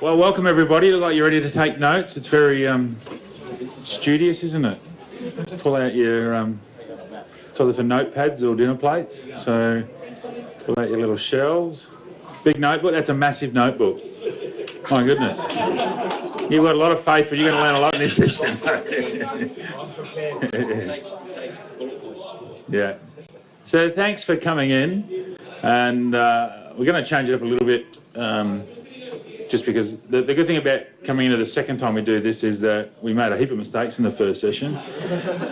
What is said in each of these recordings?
Well, welcome everybody. Look like you're ready to take notes. It's very studious, isn't it? Pull out your it's either for notepads or dinner plates. So pull out your little shelves. Big notebook. That's a massive notebook. My goodness. You've got a lot of faith, but you're going to learn a lot in this session. Yeah. So thanks for coming in, and we're going to change it up a little bit. Just because the good thing about coming into the second time we do this is that we made a heap of mistakes in the first session.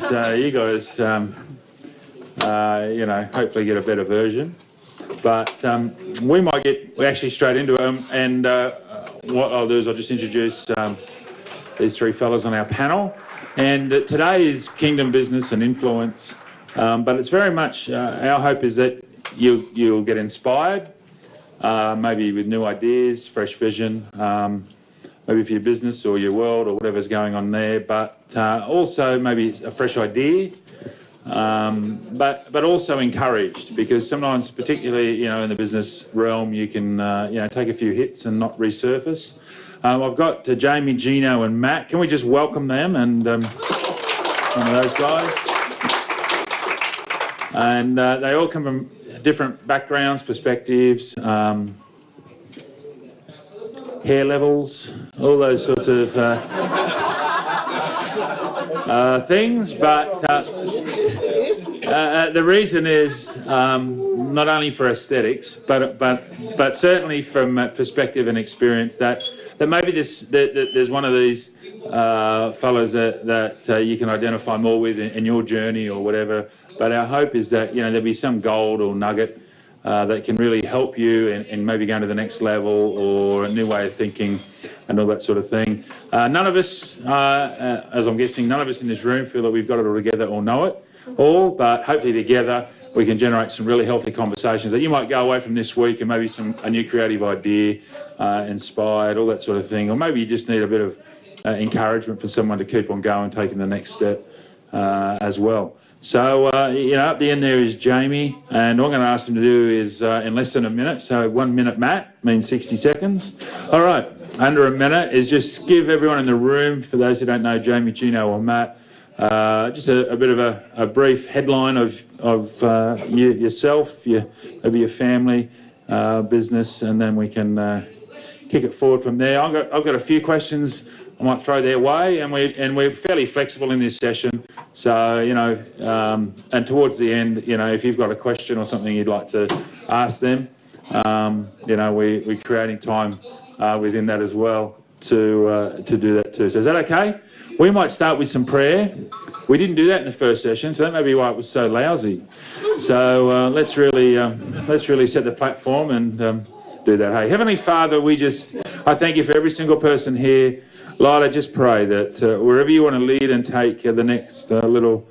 So you guys, hopefully get a better version. But we might get actually straight into it. And what I'll do is I'll just introduce these three fellows on our panel. And today is Kingdom Business and Influence. But it's very much, our hope is that you'll get inspired. Maybe with new ideas, fresh vision, maybe for your business or your world or whatever's going on there, but also maybe a fresh idea, but also encouraged, because sometimes, particularly in the business realm, you can take a few hits and not resurface. I've got Jamie, Gino, and Matt. Can we just welcome them and some of those guys? And they all come from different backgrounds, perspectives, hair levels, all those sorts of things. But the reason is not only for aesthetics, but certainly from perspective and experience that maybe there's one of these fellows that you can identify more with in your journey or whatever. But our hope is that there'll be some gold or nugget that can really help you and maybe go to the next level or a new way of thinking and all that sort of thing. None of us, as I'm guessing, none of us in this room feel that we've got it all together or know it all, but hopefully together we can generate some really healthy conversations that you might go away from this week and maybe a new creative idea, inspired, all that sort of thing. Or maybe you just need a bit of encouragement for someone to keep on going, taking the next step as well. So, at the end there is Jamie, and what I'm going to ask him to do is in less than a minute, so 1 minute Matt means 60 seconds. All right, under a minute is just give everyone in the room, for those who don't know Jamie, Gino or Matt, just a bit of a brief headline of yourself, maybe your family, business, and then we can kick it forward from there. I've got a few questions I might throw their way, and we're fairly flexible in this session. So and towards the end, if you've got a question or something you'd like to ask them, we're creating time within that as well to do that too. So is that okay? We might start with some prayer. We didn't do that in the first session, so that may be why it was so lousy. So let's really set the platform and do that. Hey, Heavenly Father, I thank you for every single person here. Lord, I just pray that wherever you want to lead and take the next little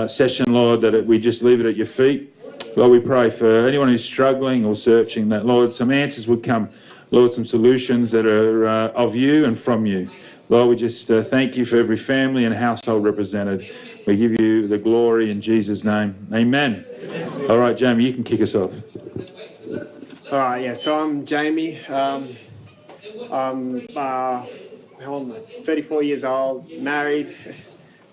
session, Lord, that we just leave it at your feet. Lord, we pray for anyone who's struggling or searching that, Lord, some answers would come. Lord, some solutions that are of you and from you. Lord, we just thank you for every family and household represented. We give you the glory in Jesus' name. Amen. All right, Jamie, you can kick us off. All right, yeah, so I'm Jamie. I'm 34 years old, married.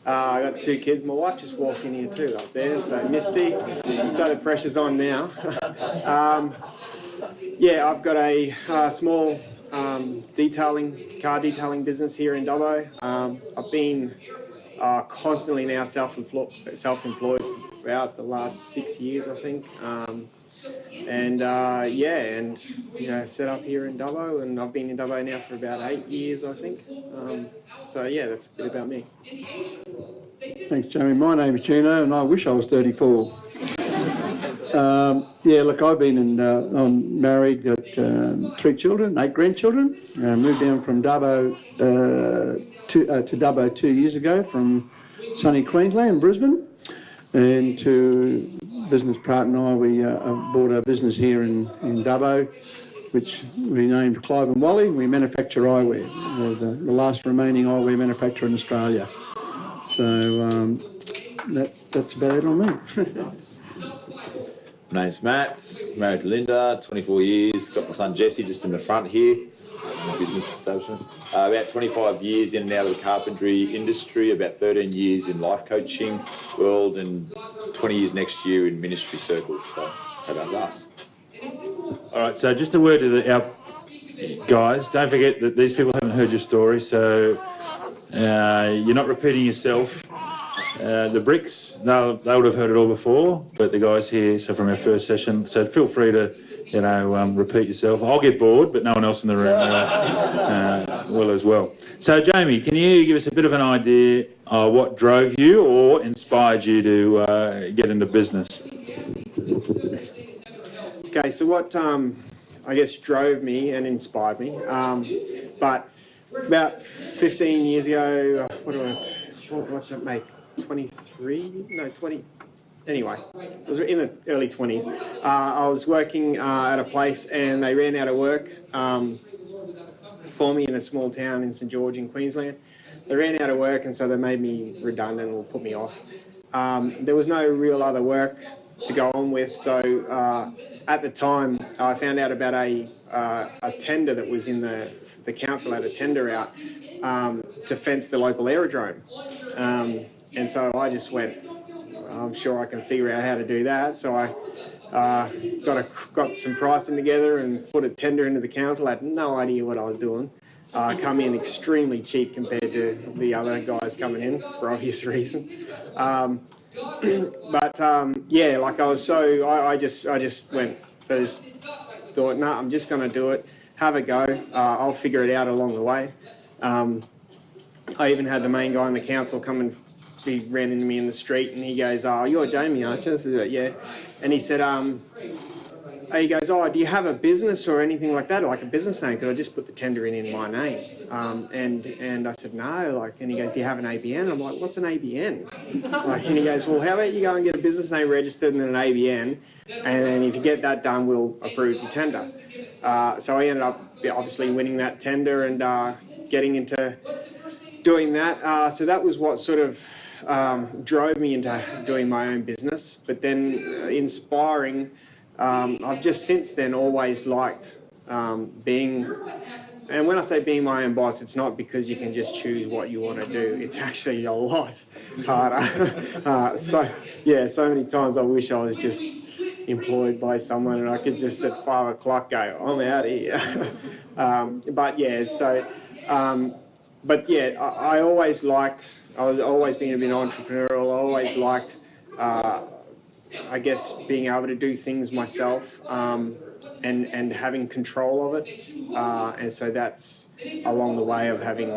I got 2 kids. My wife just walked in here too, up there, so Misty. So the pressure's on now. I've got a small car detailing business here in Dubbo. I've been constantly now self-employed throughout the last 6 years, I think. Set up here in Dubbo, and I've been in Dubbo now for about 8 years, I think. That's a bit about me. Thanks, Jamie. My name's Gino, and I wish I was 34. I've been I'm married, got 3 children, 8 grandchildren. Moved down from Dubbo to Dubbo 2 years ago from sunny Queensland, Brisbane, and to business partner and I, we bought a business here in Dubbo, which we named Clive and Wally. We manufacture eyewear. We're the last remaining eyewear manufacturer in Australia. So that's about it on me. My name's Matt, married to Linda, 24 years, got my son Jesse just in the front here. business establishment. About 25 years in and out of the carpentry industry, about 13 years in life coaching world, and 20 years next year in ministry circles. So that's us. All right, so just a word to our guys. Don't forget that these people haven't heard your story, so you're not repeating yourself. The bricks, they would have heard it all before, but the guys here, so from our first session, so feel free to, repeat yourself. I'll get bored, but no one else in the room will as well. So, Jamie, can you give us a bit of an idea of what drove you or inspired you to get into business? Okay, so what I guess drove me and inspired me, but about 15 years ago, what's it make? 23? No, 20. Anyway, it was in the early 20s. I was working at a place and they ran out of work for me in a small town in St George in Queensland. They ran out of work and so they made me redundant or put me off. There was no real other work to go on with, so at the time I found out about a tender that was in the council had a tender out to fence the local aerodrome. And so I just went, I'm sure I can figure out how to do that. So I got some pricing together and put a tender into the council. I had no idea what I was doing. Come in extremely cheap compared to the other guys coming in for obvious reason. Yeah, like I just went, thought, no, I'm just going to do it. Have a go. I'll figure it out along the way. I even had the main guy in the council come and he ran into me in the street and he goes, "Oh, you're Jamie, aren't you?" I said, "Yeah." And he said, he goes, "Oh, do you have a business or anything like that, or like a business name? Because I just put the tender in my name." And I said, "No." And he goes, "Do you have an ABN?" I'm like, "What's an ABN?" And he goes, "Well, how about you go and get a business name registered and an ABN, and then if you get that done, we'll approve your tender." So I ended up obviously winning that tender and getting into doing that. So that was what sort of drove me into doing my own business. But then inspiring, I've just since then always liked being, and when I say being my own boss, it's not because you can just choose what you want to do. It's actually a lot harder. So many times I wish I was just employed by someone and I could just at 5 o'clock go, "I'm out of here." I always liked, I was always being a bit entrepreneurial. I always liked, I guess, being able to do things myself and having control of it. And so that's along the way of having,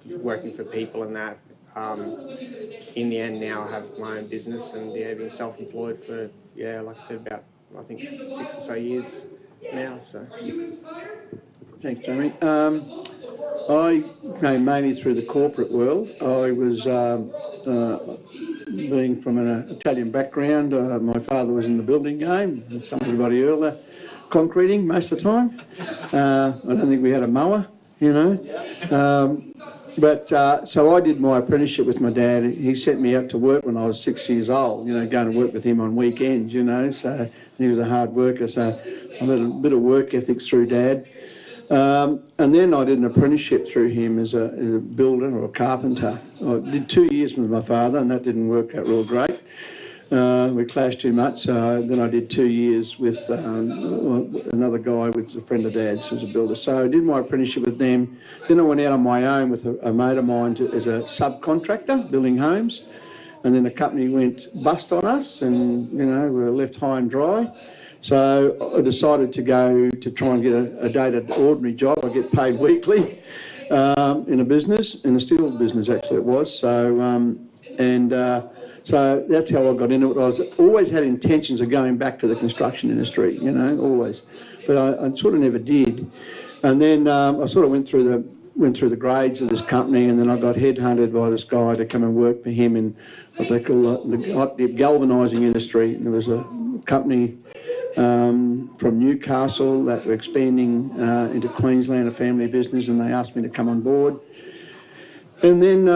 working for people and that. In the end now I have my own business and been self-employed for, like I said, about, I think 6 or so years now. So. Thanks, Jamie. I came mainly through the corporate world. I was, being from an Italian background, my father was in the building game, told everybody earlier, concreting most of the time. I don't think we had a mower, So I did my apprenticeship with my dad. He sent me out to work when I was 6 years old, going to work with him on weekends, so he was a hard worker, so I had a bit of work ethics through Dad. And then I did an apprenticeship through him as a builder or a carpenter. I did 2 years with my father and that didn't work out real great. We clashed too much, so then I did 2 years with another guy, which was a friend of Dad's, who was a builder. So I did my apprenticeship with them. Then I went out on my own with a mate of mine as a subcontractor, building homes. And then the company went bust on us and, we were left high and dry. So I decided to go to try and get a day-to ordinary job. I get paid weekly in a business, in a steel business actually it was. So that's how I got into it. I was always had intentions of going back to the construction industry, always. But I sort of never did. And then I sort of went through the grades of this company, and then I got headhunted by this guy to come and work for him in what they call the hot dip galvanising industry. And there was a company from Newcastle that were expanding into Queensland, a family business, and they asked me to come on board. And then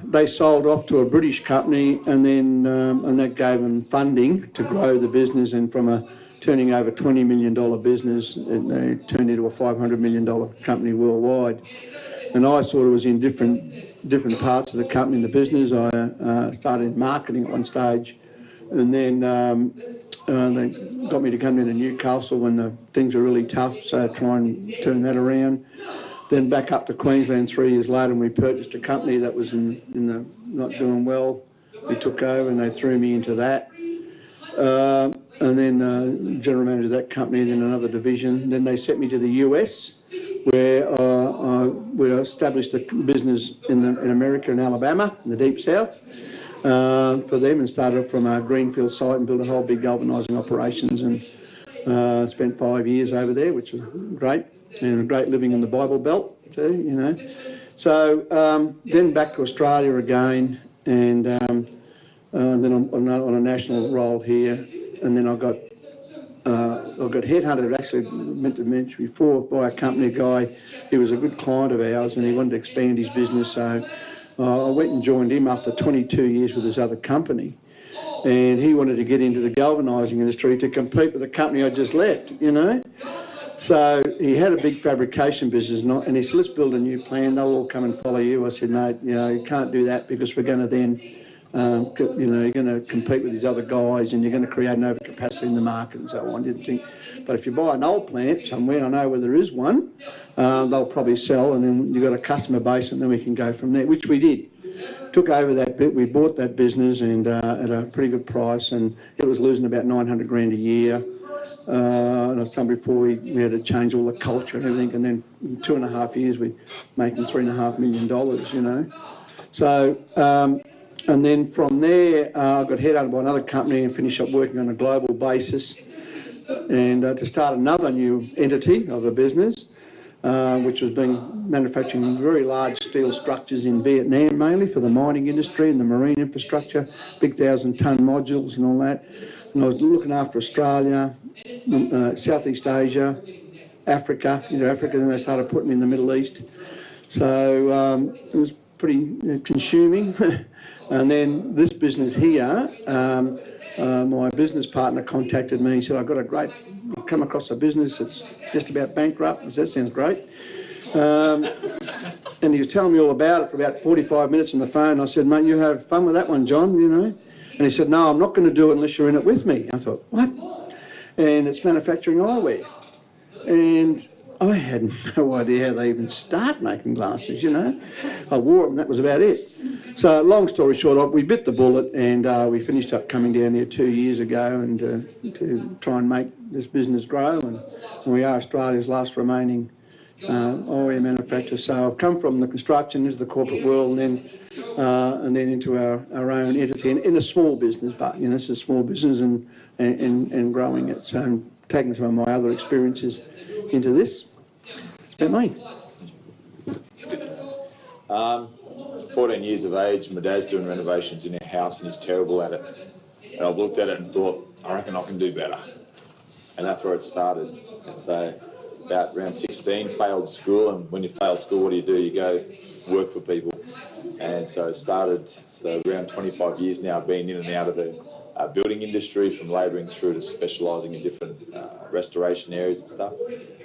they sold off to a British company, and then and that gave them funding to grow the business. And from a turning over $20 million business, and they turned into a $500 million company worldwide. And I sort of was in different parts of the company and the business. I started in marketing at one stage, and then they got me to come into Newcastle when things were really tough, so try and turn that around. Then back up to Queensland 3 years later, and we purchased a company that was in the not doing well. We took over and they threw me into that. And then general manager of that company, then another division. Then they sent me to the US, where we established a business in America, in Alabama, in the Deep South, for them, and started from a greenfield site and built a whole big galvanising operations, and spent 5 years over there, which was great, and great living in the Bible Belt too, you know. So then back to Australia again, and then on a national role here, and then I got headhunted, actually meant to mention before, by a company guy. He was a good client of ours and he wanted to expand his business, so I went and joined him after 22 years with his other company, and he wanted to get into the galvanising industry to compete with the company I just left, you know. So he had a big fabrication business, and he said, let's build a new plan, they'll all come and follow you. I said, mate, you know, you can't do that, because we're going to then you know, you're going to compete with these other guys and you're going to create an overcapacity in the market and so on. I didn't think, but if you buy an old plant somewhere, I know where there is one, they'll probably sell, and then you've got a customer base, and then we can go from there, which we did. Took over that bit, we bought that business, and at a pretty good price, and it was losing about 900 grand a year. And I was telling before, we had to change all the culture and everything, and then in 2.5 years we're making $3.5 million, you know. So, and then from there, I got headhunted by another company and finished up working on a global basis, and to start another new entity of a business, which was manufacturing very large steel structures in Vietnam, mainly for the mining industry and the marine infrastructure, big 1,000-ton modules and all that. And I was looking after Australia, Southeast Asia, Africa, Africa, and they started putting me in the Middle East. So it was pretty consuming. And then this business here, my business partner contacted me. He said, I've come across a business that's just about bankrupt. I said, that sounds great. And he was telling me all about it for about 45 minutes on the phone. I said, mate, you have fun with that one, John, you know. And he said, no, I'm not going to do it unless you're in it with me. I thought, what? And it's manufacturing eyewear. And I had no idea how they even start making glasses, you know. I wore them, that was about it. So long story short, we bit the bullet, and we finished up coming down here 2 years ago, and to try and make this business grow, and we are Australia's last remaining eyewear manufacturer. So I've come from the construction into the corporate world, and then into our own entity in a small business, but you know, it's a small business, and growing it. So I'm taking some of my other experiences into this. It's about me. It's good. 14 years of age, my dad's doing renovations in our house and he's terrible at it. And I've looked at it and thought, I reckon I can do better. And that's where it started. And so about around 16, failed school, and when you fail school, what do? You go work for people. And so it started, so around 25 years now, I've been in and out of the building industry, from labouring through to specialising in different restoration areas and stuff.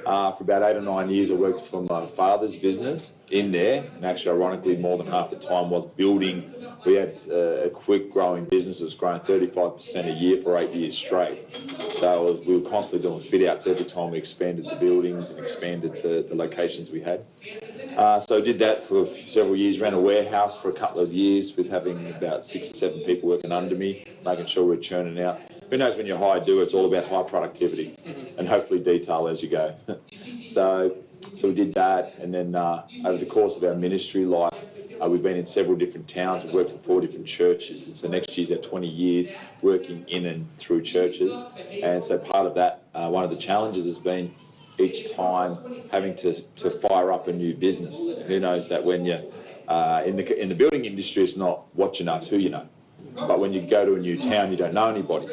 For about 8 or 9 years, I worked for my father's business in there, and actually, ironically, more than half the time was building. We had a quick growing business that was growing 35% a year for 8 years straight. So we were constantly doing fit outs every time we expanded the buildings and expanded the locations we had. So I did that for several years, ran a warehouse for a couple of years with having about 6 or 7 people working under me, making sure we're churning out. Who knows, when you're hired to do it, it's all about high productivity and hopefully detail as you go. So we did that, and then over the course of our ministry life, we've been in several different towns. We've worked for 4 different churches, and so next year's our 20 years working in and through churches. And so part of that, one of the challenges has been each time having to fire up a new business. Who knows that when you're in the building industry, it's not what you know, it's who you know. But when you go to a new town, you don't know anybody.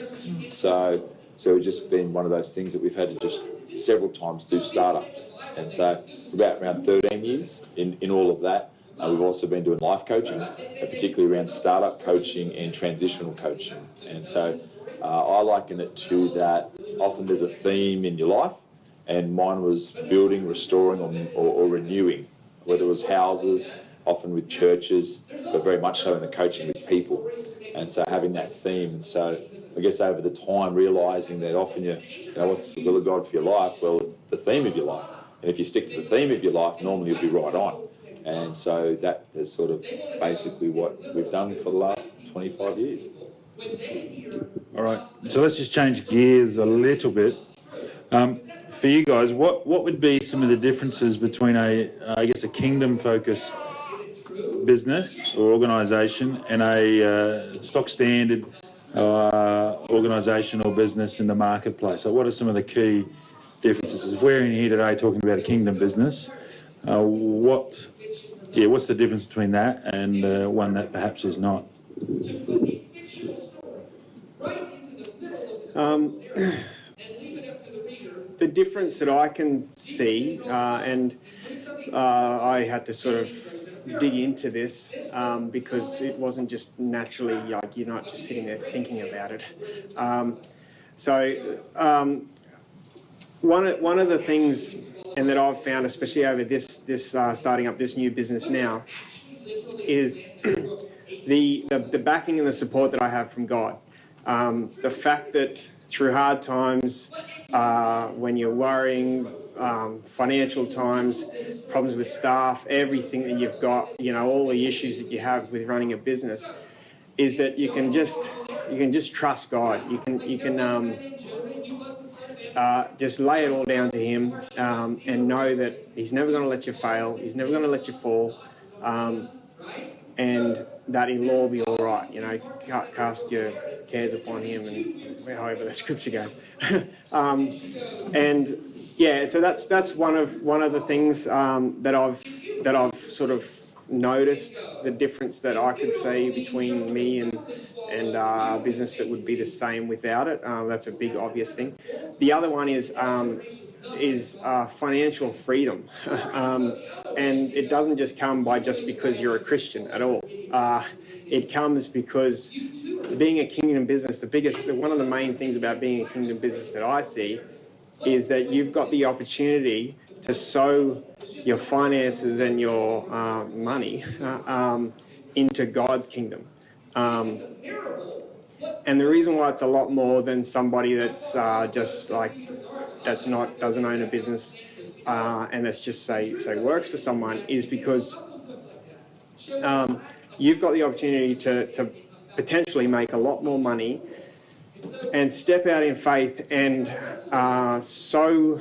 So it's just been one of those things that we've had to just several times do startups. And so for about around 13 years in all of that, We've also been doing life coaching, particularly around startup coaching and transitional coaching. And so I liken it to that often there's a theme in your life, and mine was building, restoring or renewing, whether it was houses, often with churches, but very much so in the coaching with people. And so having that theme, and so I guess over the time realising that often you know, what's the will of God for your life? Well, it's the theme of your life. And if you stick to the theme of your life, normally you'll be right on. And so that is sort of basically what we've done for the last 25 years. All right, so let's just change gears a little bit. For you guys, what would be some of the differences between I guess, a kingdom-focused business or organisation and a stock standard organisation or business in the marketplace? So what are some of the key differences? If we're in here today talking about a kingdom business, what's the difference between that and one that perhaps is not? The difference that I can see, and I had to sort of dig into this because it wasn't just naturally, like, you're not just sitting there thinking about it. One of the things, and that I've found, especially over this starting up this new business now, is the backing and the support that I have from God. The fact that through hard times, when you're worrying, financial times, problems with staff, everything that you've got, you know, all the issues that you have with running a business, is that you can just trust God. You can just lay it all down to Him, and know that He's never going to let you fail. He's never going to let you fall, and that it'll all be all right. You know, cast your cares upon Him, and however the scripture goes. And yeah, so that's one of the things that I've sort of noticed, the difference that I could see between me and a business that would be the same without it. That's a big obvious thing. The other one is financial freedom, and it doesn't just come by just because you're a Christian at all. It comes because being a kingdom business, one of the main things about being a kingdom business that I see is that you've got the opportunity to sow your finances and your money into God's kingdom. And the reason why it's a lot more than somebody that's just like, doesn't own a business and that's just say works for someone, is because you've got the opportunity to potentially make a lot more money and step out in faith and sow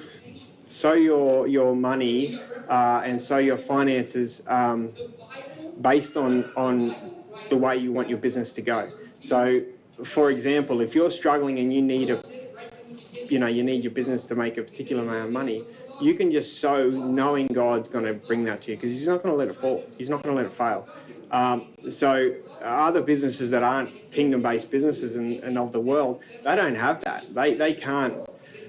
your money and sow your finances based on the way you want your business to go. So, for example, if you're struggling and you need your business to make a particular amount of money, you can just sow knowing God's going to bring that to you, because He's not going to let it fall. He's not going to let it fail. So other businesses that aren't kingdom-based businesses and of the world, they don't have that. They can't,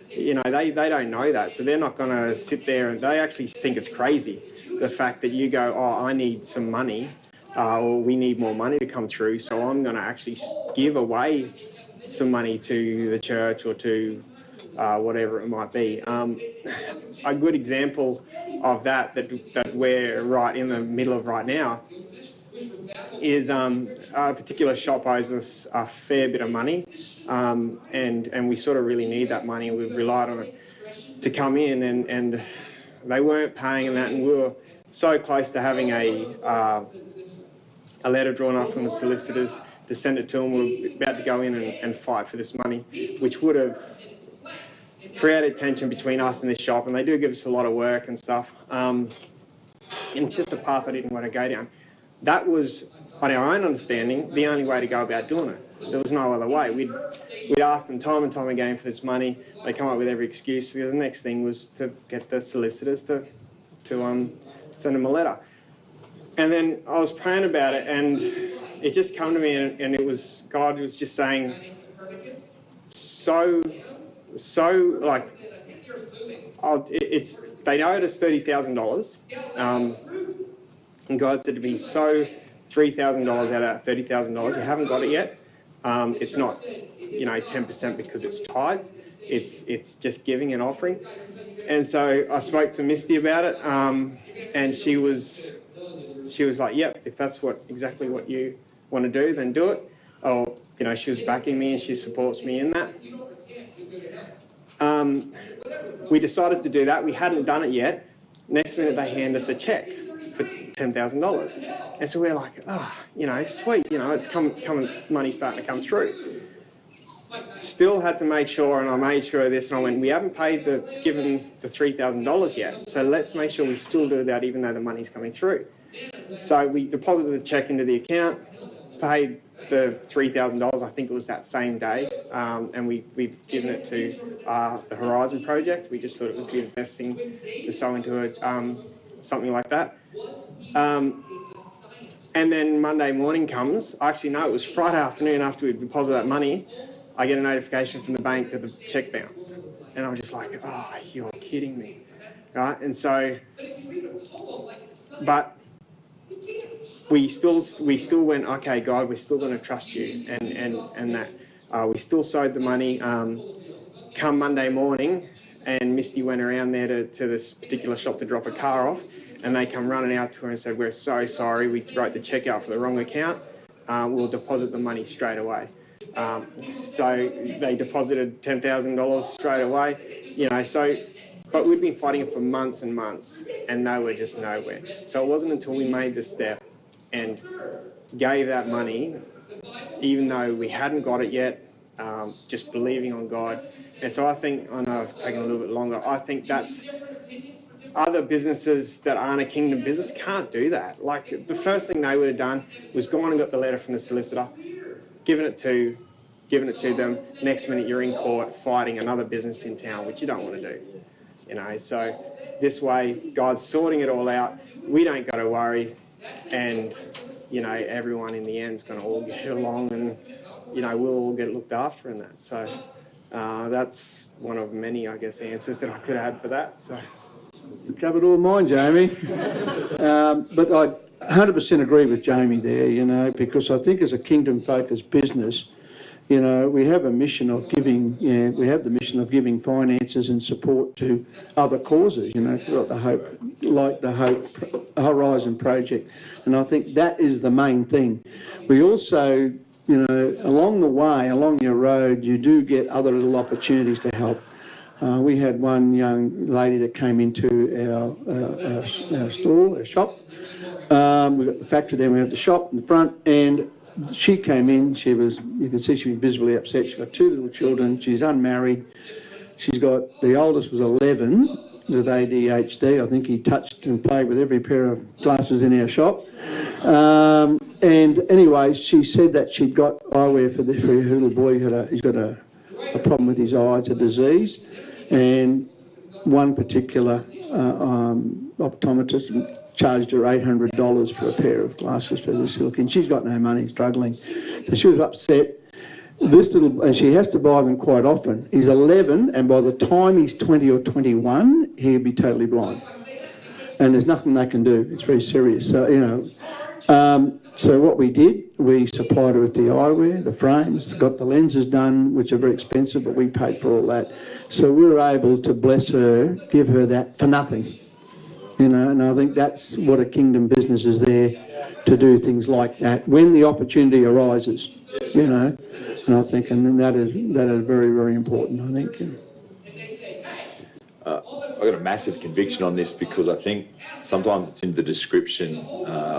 they don't know that. So they're not going to sit there, and they actually think it's crazy, the fact that you go, oh, I need some money, or we need more money to come through, so I'm going to actually give away some money to the church or to whatever it might be. A good example of that we're right in the middle of right now is a particular shop owes us a fair bit of money, and we sort of really need that money. We've relied on it to come in, and they weren't paying that, and we were so close to having a letter drawn up from the solicitors to send it to them. We were about to go in and fight for this money, which would have created tension between us and this shop, and they do give us a lot of work and stuff. And it's just a path I didn't want to go down. That was, on our own understanding, the only way to go about doing it. There was no other way. We'd asked them time and time again for this money. They come up with every excuse. The next thing was to get the solicitors to send them a letter. And then I was praying about it, and it just came to me, and it was, God was just saying, like, they owed us $30,000, And God said to me, sow $3,000 out of $30,000. You haven't got it yet. It's not, 10% because it's tithes. It's just giving and offering. And so I spoke to Misty about it, and she was like, yep, if that's exactly what you want to do, then do it. Or, she was backing me and she supports me in that. We decided to do that. We hadn't done it yet. Next minute they hand us a check for $10,000. And so we're like, sweet, it's money starting to come through. Still had to make sure, and I made sure of this, and I went, we haven't given the $3,000 yet, so let's make sure we still do that even though the money's coming through. So we deposited the check into the account, paid the $3,000, I think it was that same day, and we've given it to the Horizon Project. We just thought it would be the best thing to sow into something like that. And then Monday morning comes, actually no, it was Friday afternoon after we deposited that money, I get a notification from the bank that the check bounced. And I'm just like, oh, you're kidding me, right? And so, but we still went, okay, God, we're still going to trust you, and that we still sowed the money. Come Monday morning, and Misty went around there to this particular shop to drop a car off, and they come running out to her and said, we're so sorry, we wrote the check out for the wrong account. We'll deposit the money straight away. So they deposited $10,000 straight away, but we'd been fighting it for months and months, and they were just nowhere. So it wasn't until we made the step and gave that money, even though we hadn't got it yet, just believing on God. And so I know I've taken a little bit longer, I think that's, other businesses that aren't a kingdom business can't do that. Like, the first thing they would have done was gone and got the letter from the solicitor, given it to them. Next minute you're in court fighting another business in town, which you don't want to do. So this way, God's sorting it all out. We don't got to worry, and everyone in the end's going to all get along, and we'll all get looked after in that. So that's one of many, I guess, answers that I could have had for that. So you covered all mine, Jamie. But I 100% agree with Jamie there, because I think as a kingdom-focused business, we have a mission of giving, we have the mission of giving finances and support to other causes, like the Hope Horizon Project. And I think that is the main thing. We also, along the way, along your road, you do get other little opportunities to help. We had one young lady that came into our store, our shop. We've got the factory there, we have the shop in the front, and she came in, you can see she was visibly upset. She's got 2 little children, she's unmarried. The oldest was 11 with ADHD. I think he touched and played with every pair of glasses in our shop. And anyway, she said that she'd got eyewear for her little boy. He's got a problem with his eye, it's a disease. And one particular optometrist charged her $800 for a pair of glasses for this little kid. She's got no money, struggling. So she was upset. And she has to buy them quite often. He's 11, and by the time he's 20 or 21, he'll be totally blind. And there's nothing they can do. It's very serious. So, so what we did, we supplied her with the eyewear, the frames, got the lenses done, which are very expensive, but we paid for all that. So we were able to bless her, give her that for nothing. And I think that's what a kingdom business is there to do, things like that when the opportunity arises, and I think, and that is very, very important, I think. I've got a massive conviction on this, because I think sometimes it's in the description.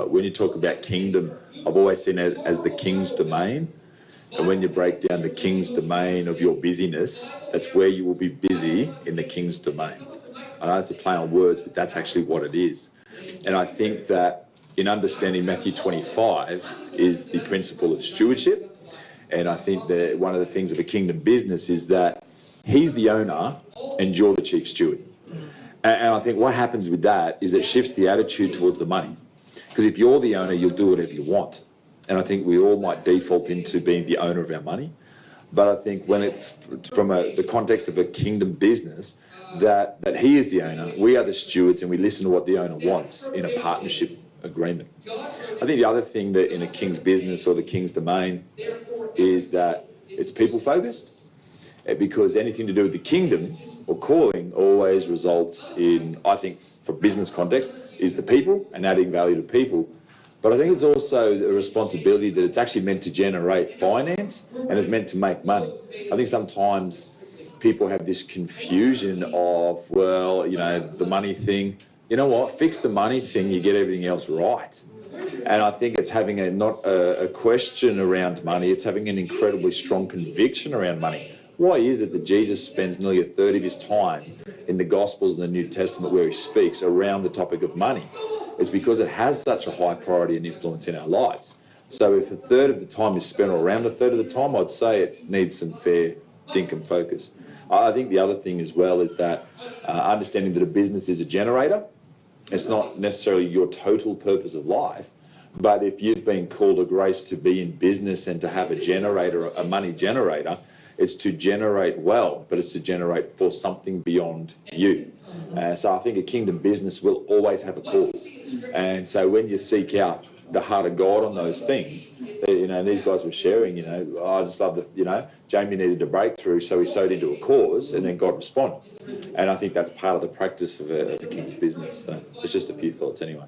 When you talk about kingdom, I've always seen it as the king's domain. And when you break down the king's domain of your busyness, that's where you will be busy, in the king's domain. I know it's a play on words, but that's actually what it is. And I think that in understanding Matthew 25 is the principle of stewardship. And I think that one of the things of a kingdom business is that he's the owner and you're the chief steward. And I think what happens with that is it shifts the attitude towards the money. Because if you're the owner, you'll do whatever you want. And I think we all might default into being the owner of our money. But I think when it's from the context of a kingdom business, that he is the owner, we are the stewards, and we listen to what the owner wants in a partnership agreement. I think the other thing that in a king's business or the king's domain is that it's people focused, because anything to do with the kingdom or calling always results in, I think for business context, is the people and adding value to people. But I think it's also a responsibility that it's actually meant to generate finance and is meant to make money. I think sometimes people have this confusion of, well, you know, the money thing. You know what? Fix the money thing, you get everything else right. And I think it's having not a question around money, it's having an incredibly strong conviction around money. Why is it that Jesus spends nearly a third of his time in the Gospels and the New Testament where he speaks around the topic of money? It's because it has such a high priority and influence in our lives. So if a third of the time is spent, or around a third of the time, I'd say it needs some fair dinkum focus. I think the other thing as well is that understanding that a business is a generator. It's not necessarily your total purpose of life, but if you've been called a grace to be in business and to have a generator, a money generator, it's to generate well, but it's to generate for something beyond you. So I think a kingdom business will always have a cause. And so when you seek out the heart of God on those things, you know, these guys were sharing, you know, I just love the, you know, Jamie needed a breakthrough, so he sowed into a cause and then God responded. And I think that's part of the practice of a king's business. So it's just a few thoughts anyway.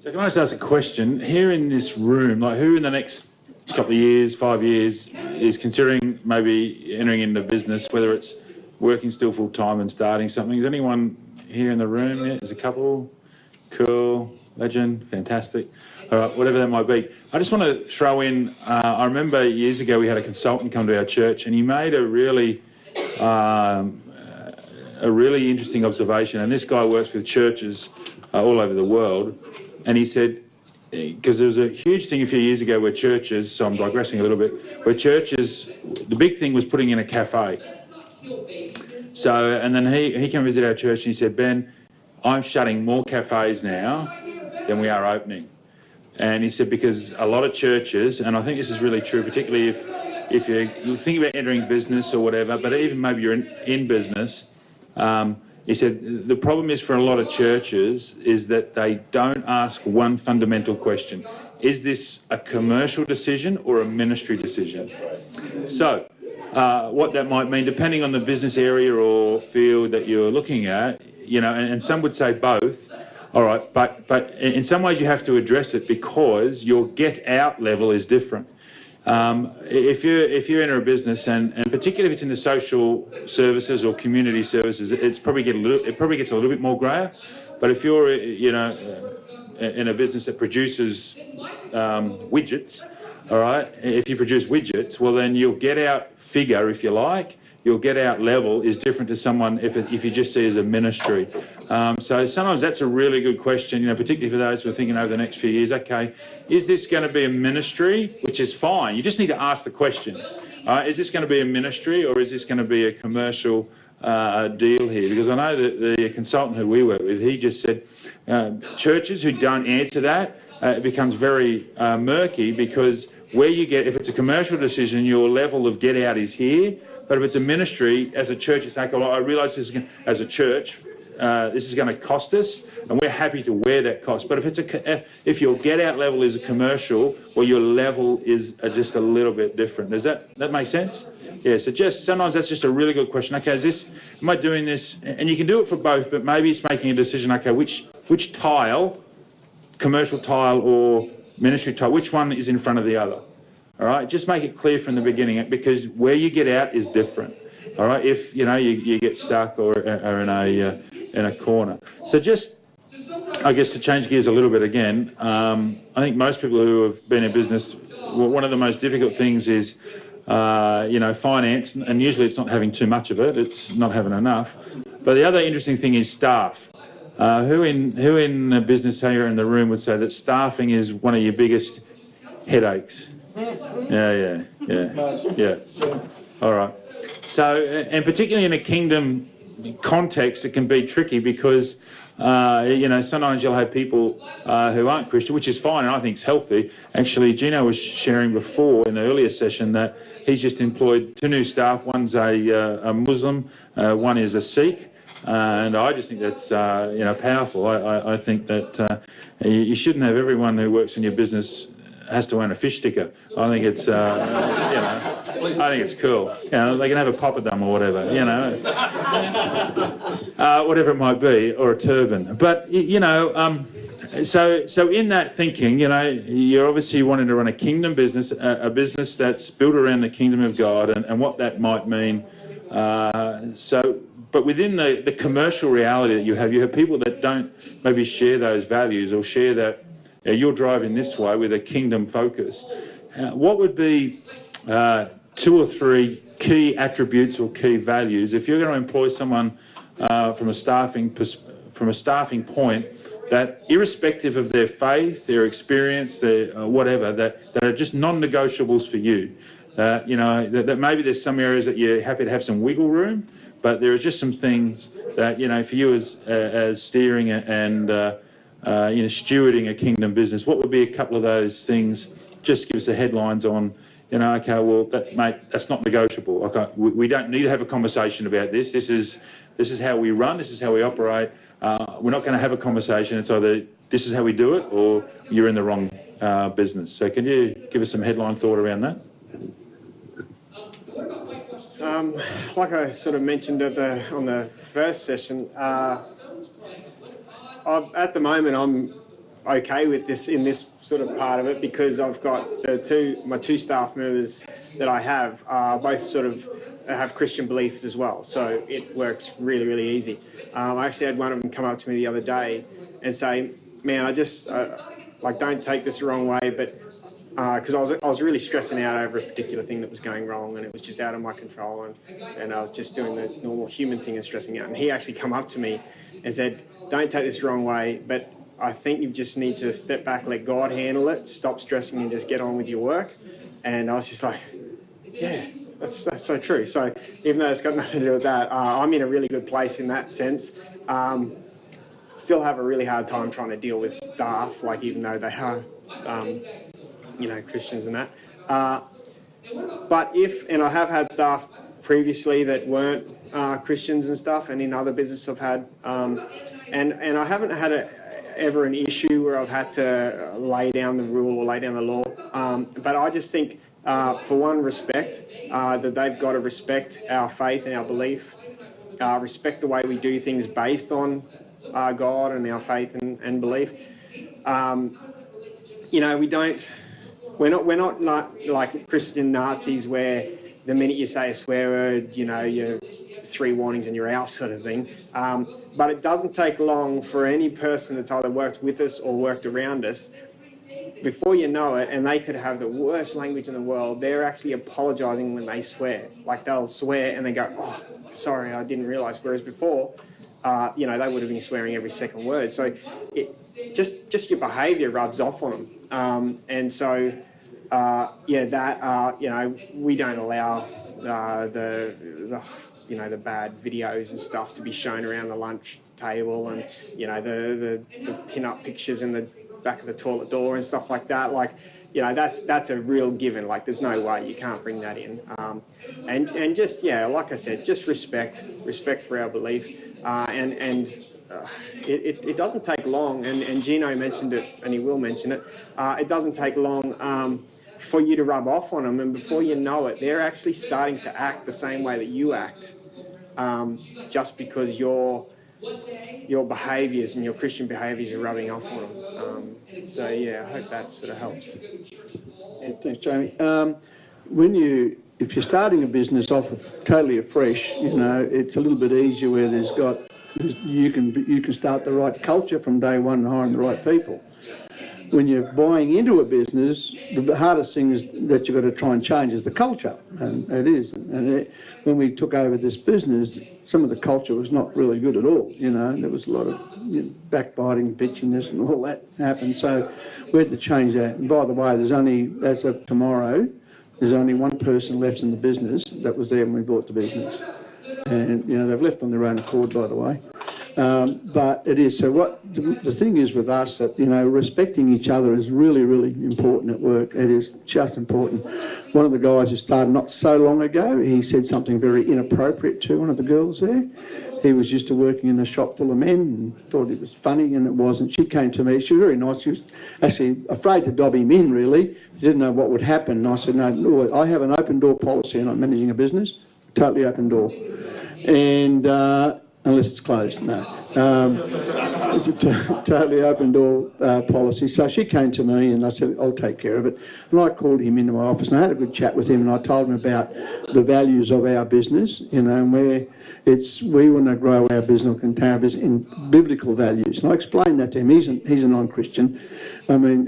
So can I just ask a question? Here in this room, like who in the next couple of years, 5 years, is considering maybe entering into business, whether it's working still full time and starting something? Is anyone here in the room yet? There's a couple. Cool. Legend. Fantastic. All right, whatever that might be. I just want to throw in, I remember years ago we had a consultant come to our church and he made a really interesting observation. And this guy works with churches all over the world. And he said, because there was a huge thing a few years ago where churches, so I'm digressing a little bit, where churches, the big thing was putting in a cafe. So, and then he came visit our church and he said, Ben, I'm shutting more cafes now than we are opening. And he said, because a lot of churches, and I think this is really true, particularly if you think about entering business or whatever, but even maybe you're in business, he said, the problem is for a lot of churches is that they don't ask one fundamental question. Is this a commercial decision or a ministry decision? So what that might mean, depending on the business area or field that you're looking at, you know, and some would say both. All right, but in some ways you have to address it because your get out level is different. If you enter a business, and particularly if it's in the social services or community services, it probably gets a little bit more grayer. But if you're, you know, in a business that produces widgets, all right, if you produce widgets, well then your get out figure, if you like, your get out level is different to someone if you just see it as a ministry. So sometimes that's a really good question, you know, particularly for those who are thinking over the next few years, okay, is this going to be a ministry? Which is fine. You just need to ask the question. Is this going to be a ministry or is this going to be a commercial deal here? Because I know that the consultant who we work with, he just said churches who don't answer that, it becomes very murky, because where you get, if it's a commercial decision, your level of get out is here. But if it's a ministry, as a church, it's like, well, I realise this is, as a church, this is going to cost us, and we're happy to wear that cost. But if your get out level is a commercial, well, your level is just a little bit different. Does that make sense? Yeah. So sometimes that's just a really good question. Okay, am I doing this? And you can do it for both, but maybe it's making a decision. Okay, which tile, commercial tile or ministry tile, which one is in front of the other? All right, just make it clear from the beginning, because where you get out is different. All right, if you know you get stuck or in a corner. So just, I guess, to change gears a little bit again, I think most people who have been in business, well, one of the most difficult things is you know, finance, and usually it's not having too much of it, it's not having enough. But the other interesting thing is staff. Who in a business here in the room would say that staffing is one of your biggest headaches? Yeah. All right. So, and particularly in a kingdom context, it can be tricky because, you know, sometimes you'll have people who aren't Christian, which is fine, and I think it's healthy. Actually, Gino was sharing before in the earlier session that he's just employed 2 new staff. One's a Muslim, one is a Sikh. And I just think that's powerful. I think that you shouldn't have everyone who works in your business has to own a fish sticker. I think it's I think it's cool. They can have a poppadom or whatever, whatever it might be, or a turban. But so in that thinking, you're obviously wanting to run a kingdom business, a business that's built around the kingdom of God, and what that might mean. But within the commercial reality that you have people that don't maybe share those values or share that you're driving this way with a kingdom focus. What would be 2 or 3 key attributes or key values if you're going to employ someone from a staffing point, that irrespective of their faith, their experience, their whatever, that are just non-negotiables for you? That maybe there's some areas that you're happy to have some wiggle room, but there are just some things that for you as steering and stewarding a kingdom business. What would be a couple of those things? Just give us the headlines on. Okay, well, that's not negotiable. Okay, we don't need to have a conversation about this. This is how we run. This is how we operate. We're not going to have a conversation. It's either this is how we do it, or you're in the wrong business. So, can you give us some headline thought around that? Like I sort of mentioned on the first session, at the moment I'm okay with this in this sort of part of it, because I've got my two staff members that I have both sort of have Christian beliefs as well, so it works really, really easy. I actually had one of them come up to me the other day and say, "Man, I just don't take this the wrong way, but." Because I was really stressing out over a particular thing that was going wrong, and it was just out of my control, and I was just doing the normal human thing and stressing out. And he actually come up to me and said, "Don't take this the wrong way, but I think you just need to step back, let God handle it, stop stressing and just get on with your work." And I was just like, yeah, that's so true. So even though it's got nothing to do with that, I'm in a really good place in that sense. Still have a really hard time trying to deal with staff, even though they are Christians and that. But and I have had staff previously that weren't Christians and stuff, and in other businesses I've had, and I haven't had ever an issue where I've had to lay down the rule or lay down the law. But I just think, for one, respect, that they've got to respect our faith and our belief, respect the way we do things based on God and our faith and belief. We're not like Christian Nazis where the minute you say a swear word, you're 3 warnings and you're out sort of thing. But it doesn't take long for any person that's either worked with us or worked around us, before you know it, and they could have the worst language in the world, they're actually apologising when they swear. They'll swear and they go, "Oh, sorry, I didn't realise." Whereas before, they would have been swearing every second word. So just your behaviour rubs off on them. And so, we don't allow the bad videos and stuff to be shown around the lunch table, and the pin-up pictures in the back of the toilet door and stuff like that. That's a real given. There's no way you can't bring that in. And just like I said, just respect for our belief, it doesn't take long, and Gino mentioned it, and he will mention it. It doesn't take long for you to rub off on them, and before you know it, they're actually starting to act the same way that you act, just because your behaviours and your Christian behaviours are rubbing off on them. I hope that sort of helps. Yeah, thanks, Jamie. If you're starting a business off totally afresh, it's a little bit easier where you can start the right culture from day one and hiring the right people. When you're buying into a business, the hardest thing is that you've got to try and change is the culture, and it is. When we took over this business, some of the culture was not really good at all. There was a lot of backbiting, bitchiness, and all that happened. So we had to change that. And by the way, as of tomorrow, there's only one person left in the business that was there when we bought the business. And, they've left on their own accord, by the way. But it is. So the thing is with us that, respecting each other is really, really important at work. It is just important. One of the guys who started not so long ago, he said something very inappropriate to one of the girls there. he was used to working in a shop full of men and thought it was funny, and it wasn't. She came to me. She was very nice. She was actually afraid to dob him in, really. She didn't know what would happen. And I said, no, I have an open door policy and I'm managing a business, totally open door. And unless it's closed, no. It's a totally open door policy. So she came to me and I said, I'll take care of it. And I called him into my office and I had a good chat with him, and I told him about the values of our business, you know, and where we want to grow our business and our business in biblical values. And I explained that to him. He's a non-Christian. I mean,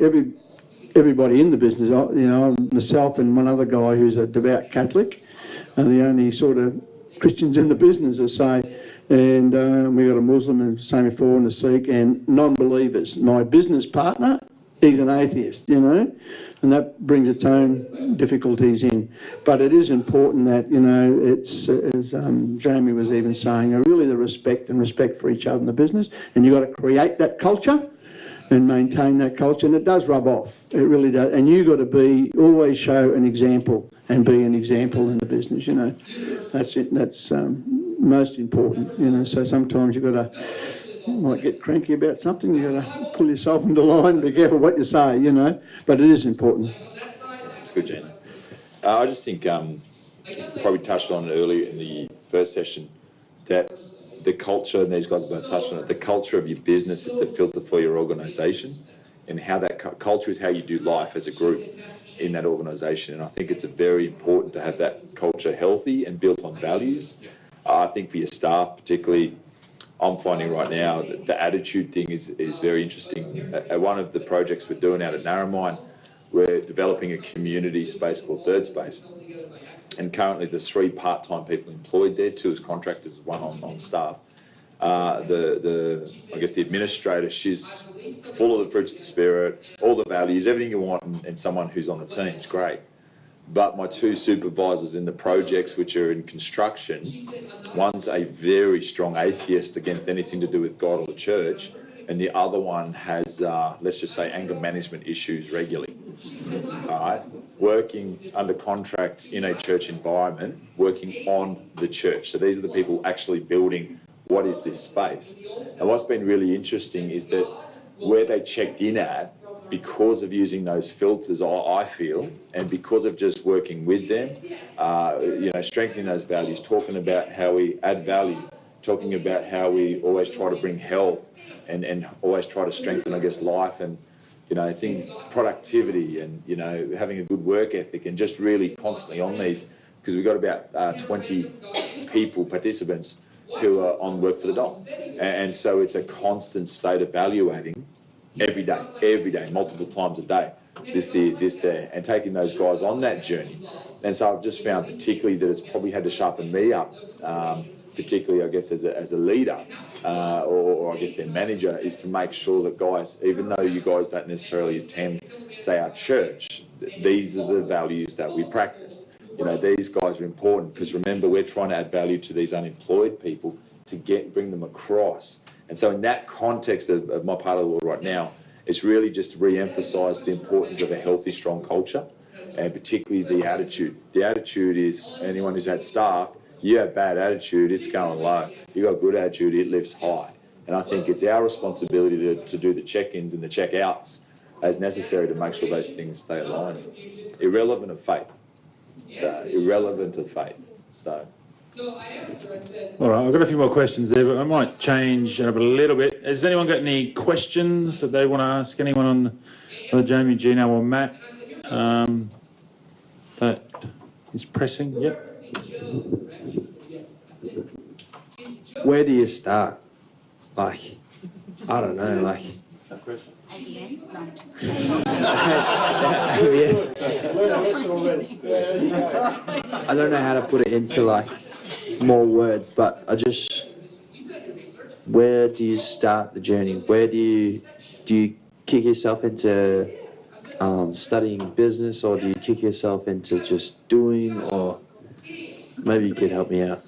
everybody in the business, you know, myself and one other guy who's a devout Catholic, are the only sort of Christians in the business, as say. And we got a Muslim, and same before, and a Sikh, and non-believers. My business partner, he's an atheist, you know, and that brings its own difficulties in. But it is important that, you know, it's, as Jamie was even saying, really the respect for each other in the business, and you've got to create that culture and maintain that culture, and it does rub off, it really does. And you've got to always show an example and be an example in the business, you know. That's it, that's most important, you know. So sometimes you've got to, might get cranky about something, you've got to pull yourself into line, be careful what you say, you know, but it is important. That's good, Gina. I just think probably touched on it earlier in the first session, that the culture, and these guys have both touched on it, the culture of your business is the filter for your organisation, and how that culture is how you do life as a group in that organisation. And I think it's very important to have that culture healthy and built on values. I think for your staff particularly, I'm finding right now that the attitude thing is very interesting. At one of the projects we're doing out at Narromine, we're developing a community space called Third Space. And currently there's 3 part-time people employed there, 2 as contractors, 1 on staff. I guess the administrator, she's full of the fruits of the spirit, all the values, everything you want in someone who's on the team is great. But my 2 supervisors in the projects which are in construction, one's a very strong atheist against anything to do with God or the church, and the other one has, let's just say, anger management issues regularly. All right, working under contract in a church environment, working on the church. So these are the people actually building what is this space. And what's been really interesting is that where they checked in at, because of using those filters, I feel, and because of just working with them, you know, strengthening those values, talking about how we add value, talking about how we always try to bring health and always try to strengthen, I guess, life and, you know, things, productivity and, you know, having a good work ethic and just really constantly on these, because we've got about 20 participants who are on work for the dollar. And so it's a constant state of evaluating every day, multiple times a day, this there, and taking those guys on that journey. And so I've just found particularly that it's probably had to sharpen me up, particularly I guess as a leader, or I guess their manager, is to make sure that guys, even though you guys don't necessarily attend, say, our church, these are the values that we practice. You know, these guys are important because remember, we're trying to add value to these unemployed people to bring them across. And so in that context of my part of the world right now, it's really just to re-emphasise the importance of a healthy, strong culture, and particularly the attitude. The attitude is, anyone who's had staff, you have bad attitude, it's going low. You got good attitude, it lifts high. And I think it's our responsibility to do the check-ins and the check-outs as necessary to make sure those things stay aligned. Irrelevant of faith. So. All right, I've got a few more questions there, but I might change it up a little bit. Has anyone got any questions that they want to ask? Anyone on Jamie, Gino or Matt? That is pressing, yep. Where do you start? Like, I don't know, like... At the end? No, I'm just I don't know how to put it into, like, more words, but where do you start the journey? Where do you kick yourself into studying business, or do you kick yourself into just doing, or maybe you could help me out?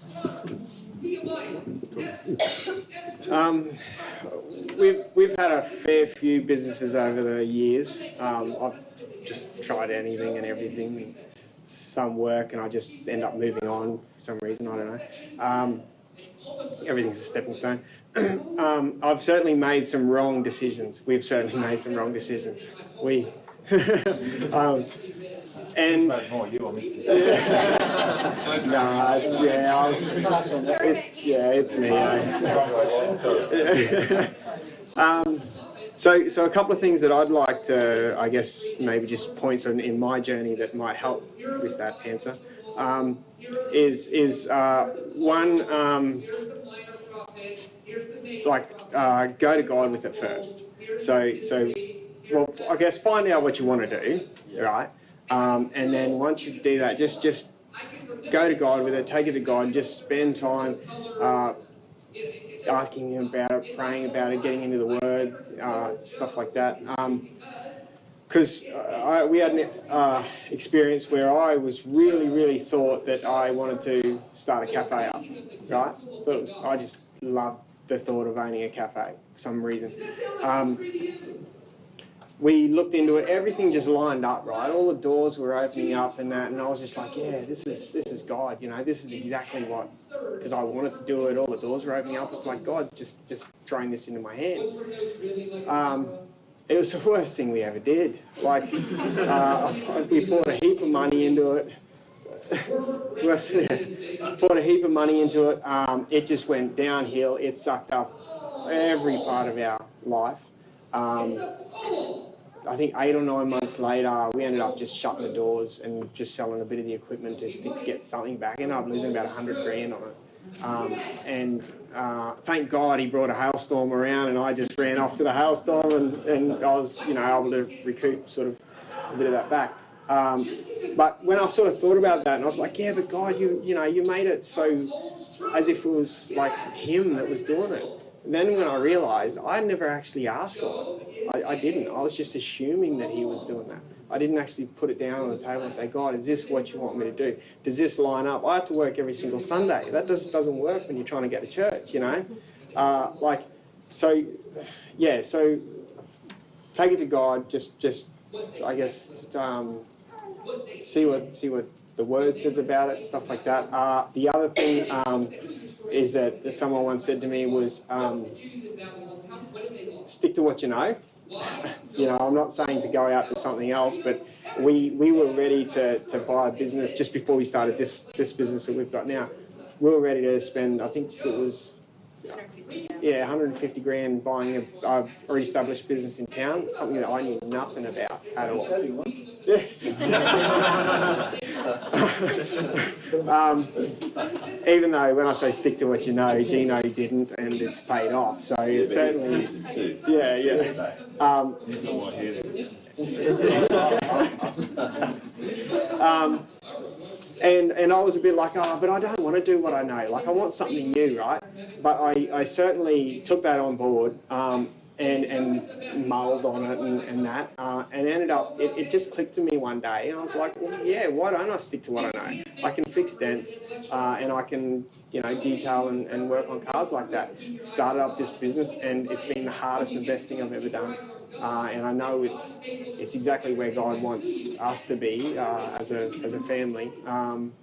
We've had a fair few businesses over the years. I've just tried anything and everything. Some work and I just end up moving on for some reason, I don't know. everything's a stepping stone. I've certainly made some wrong decisions. We've certainly made some wrong decisions. And More you or me? nah, it's me. So a couple of things that I'd like to, I guess, maybe just points in my journey that might help with that answer, is one, go to God with it first. So well, I guess find out what you want to do, right? And then once you do that, just go to God with it, take it to God, and just spend time asking Him about it, praying about it, getting into the Word, stuff like that. Because we had an experience where I was really thought that I wanted to start a cafe up, right? I just loved the thought of owning a cafe for some reason. We looked into it, everything just lined up, right? All the doors were opening up and that, and I was just like, yeah, this is God, you know, this is exactly what, because I wanted to do it, all the doors were opening up, it's like God's just throwing this into my hand. It was the worst thing we ever did. Like, we poured a heap of money into it. Poured a heap of money into it. It just went downhill. It sucked up every part of our life. I think 8 or 9 months later, we ended up just shutting the doors and just selling a bit of the equipment just to get something back. Ended up losing about 100 grand on it. Thank God he brought a hailstorm around, and I just ran off to the hailstorm, and I was, able to recoup sort of a bit of that back. But when I sort of thought about that, and I was like, yeah, but God, you made it so as if it was like Him that was doing it. And then when I realised, I never actually asked God. I didn't. I was just assuming that He was doing that. I didn't actually put it down on the table and say, God, is this what you want me to do? Does this line up? I have to work every single Sunday. That just doesn't work when you're trying to get to church, So take it to God. Just I guess, see what the Word says about it, stuff like that. The other thing is that someone once said to me was, stick to what you know. I'm not saying to go out to something else, but we were ready to buy a business just before we started this business that we've got now. We were ready to spend, I think it was, 150 grand buying a already established business in town, something that I knew nothing about at all. Even though when I say stick to what you know, Gino didn't, and it's paid off. So it's certainly, And I was a bit like, but I don't want to do what I know. Like, I want something new, right? But I certainly took that on board and mulled on it and that. And ended up, it just clicked to me one day. And I was like, well, yeah, why don't I stick to what I know? I can fix dents and I can, detail and work on cars like that. Started up this business, and it's been the hardest and best thing I've ever done. And I know it's exactly where God wants us to be as a family, and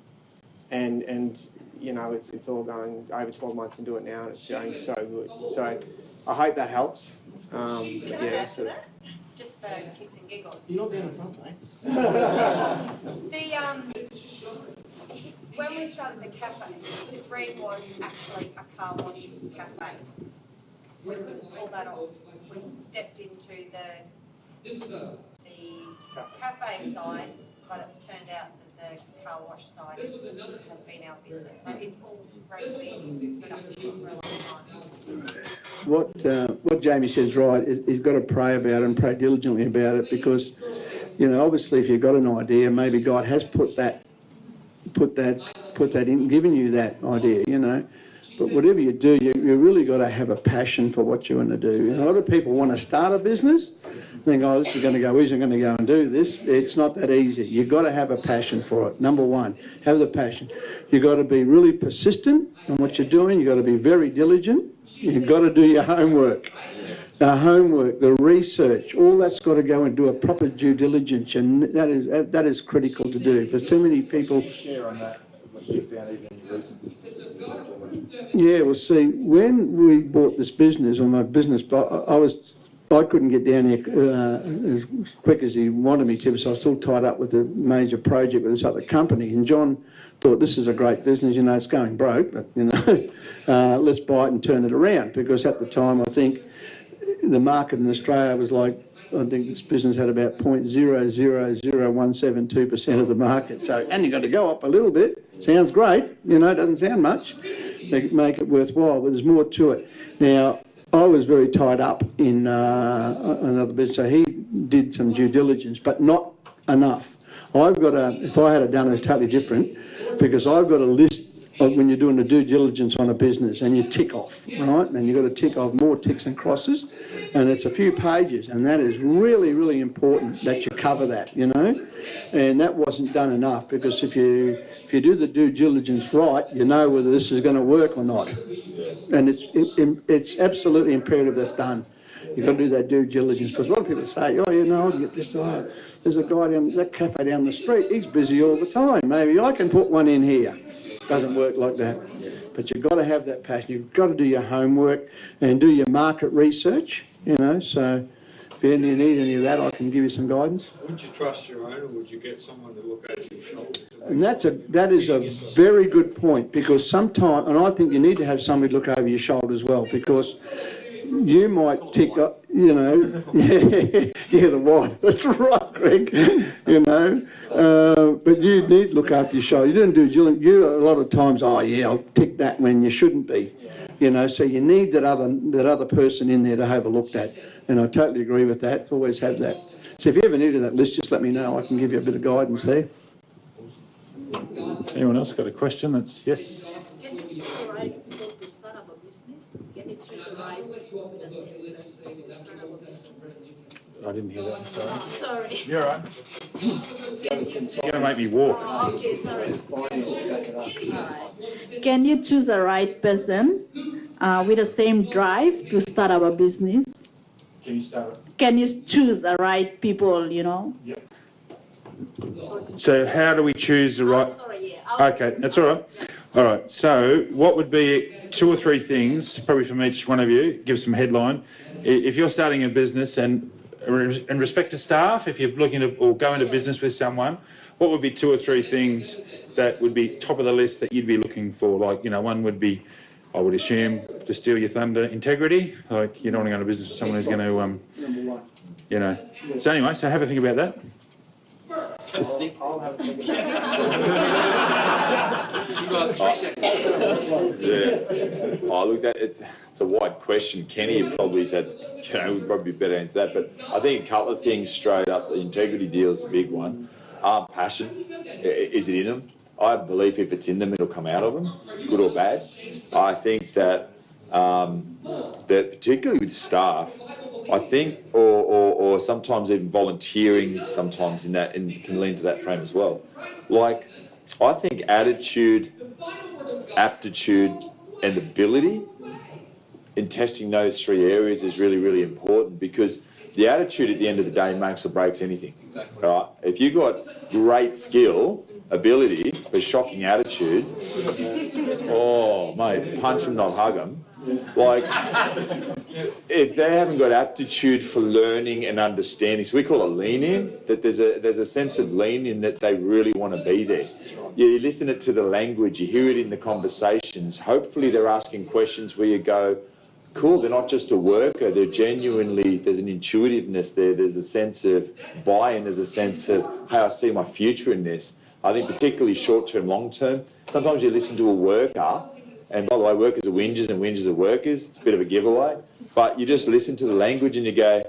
it's all going over 12 months into it now, and it's going so good. So I hope that helps. Just for kicks and giggles. You're not down the front, mate. When we started the cafe, the dream was actually a car wash cafe. We couldn't pull that off. We stepped into the cafe side, but it's turned out that the car wash side has been our business. So it's all very big production for a long time. What Jamie says right is you've got to pray about it and pray diligently about it, because obviously if you've got an idea, maybe God has put that in, given you that idea, But whatever you do, you really got to have a passion for what you want to do. A lot of people want to start a business, think, this is going to go easy, I'm going to go and do this. It's not that easy. You've got to have a passion for it. Number one, have the passion. You've got to be really persistent on what you're doing. You've got to be very diligent. You've got to do your homework. The homework, the research, all that's got to go and do a proper due diligence, and that is critical to do, because too many people... Share on that, you found even in your recent business? Yeah, well, see, when we bought this business, or my business, I couldn't get down here as quick as he wanted me to, so I was still tied up with a major project with this other company. And John thought, this is a great business, it's going broke, but, let's buy it and turn it around. Because at the time, I think the market in Australia was like, I think this business had about 0.000172% of the market. So, and you've got to go up a little bit. Sounds great, doesn't sound much. They make it worthwhile, but there's more to it. Now, I was very tied up in another business, so he did some due diligence, but not enough. If I had done it, it's totally different, because I've got a list of when you're doing the due diligence on a business and you tick off, right? And you've got to tick off more ticks and crosses, and it's a few pages, and that is really, really important that you cover that, And that wasn't done enough, because if you do the due diligence right, you know whether this is going to work or not. And it's absolutely imperative that's done. You've got to do that due diligence, because a lot of people say, I'll get this. There's a guy down that cafe down the street. He's busy all the time. Maybe I can put one in here. Doesn't work like that. But you've got to have that passion. You've got to do your homework and do your market research. So if you need any of that, I can give you some guidance. Would you trust your own, or would you get someone to look over your shoulder? And that is a very good point, because sometimes, and I think you need to have somebody look over your shoulder as well, because you might tick up, the white, that's right, Greg, but you need to look after your shoulder. You didn't do you a lot of times, I'll tick that when you shouldn't be, so you need that other person in there to have a look at, and I totally agree with that, always have that. So if you ever needed that list, just let me know, I can give you a bit of guidance there. Anyone else got a question? Yes. Can you choose the right people to start up a business? Can you choose the right people to start up a business? I didn't hear that. Sorry. Oh, sorry. You're all right. You're going to make me walk. Oh, okay, sorry. Can you choose the right person with the same drive to start up a business? Can you choose the right people, Yep. So how do we choose the right... Okay, that's all right. All right, so what would be 2 or 3 things, probably from each one of you, give some headline. If you're starting a business, and in respect to staff, if you're looking to or go into business with someone, what would be 2 or 3 things that would be top of the list that you'd be looking for? Like, one would be, I would assume, to steal your thunder, integrity. Like, you don't want to go into business with someone who's going to, So anyway, so have a think about that. I'll have a think about Yeah. Look, it's a wide question. Kenny probably said, would probably be better to answer that. But I think a couple of things straight up. The integrity deal is a big one. Passion, is it in them? I believe if it's in them, it'll come out of them, good or bad. I think that particularly with staff, I think, or sometimes even volunteering, sometimes can lean to that frame as well. Like, I think attitude, aptitude, and ability in testing those 3 areas is really, really important, because the attitude at the end of the day makes or breaks anything. Right? If you've got great skill, ability, but shocking attitude, mate, punch them, not hug them. Like, if they haven't got aptitude for learning and understanding, so we call it lean in, that there's a sense of lean in that they really want to be there. You listen to the language, you hear it in the conversations. Hopefully they're asking questions where you go, cool, they're not just a worker, they're genuinely, there's an intuitiveness there, there's a sense of buy-in, there's a sense of, hey, I see my future in this. I think particularly short-term, long-term, sometimes you listen to a worker, and by the way, workers are whingers and whingers are workers, it's a bit of a giveaway, but you just listen to the language and you go,